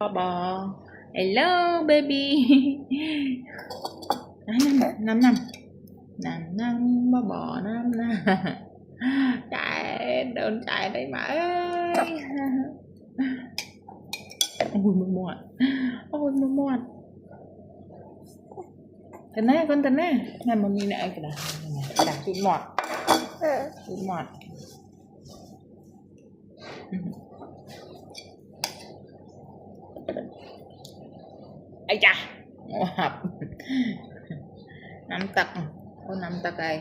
Bò. Hello baby. Năm năm năm bò năm năm. Chạy đừng chạy đấy mà ơi. Ôi mưa muộn. Ôi mưa muộn. Tên á con tên á. Này mà mình lại cái đã chút mọt. Chút mọt. Ây cha. Ngọt. Nắm tật. Có nắm tật đây.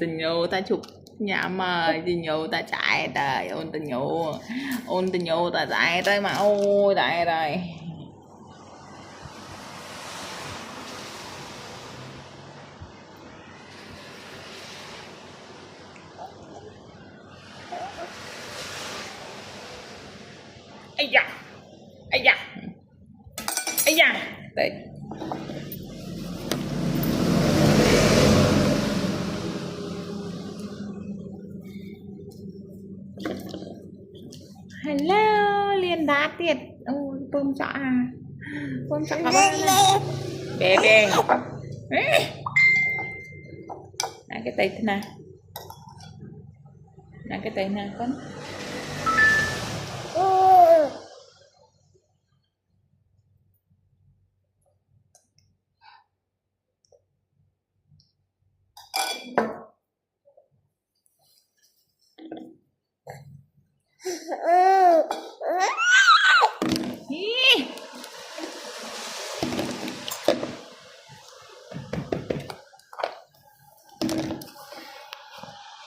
Tình nhô ta chụp nhà mời tình nhô ta chạy tới ôn tình nhô ta chạy tới mà ôi đại rồi ây da ây da ây da đấy. Hello liên đá tiệt ôi bơm chọ à bơm chọ các bạn bè bè cái tay thế nào cái tay nào con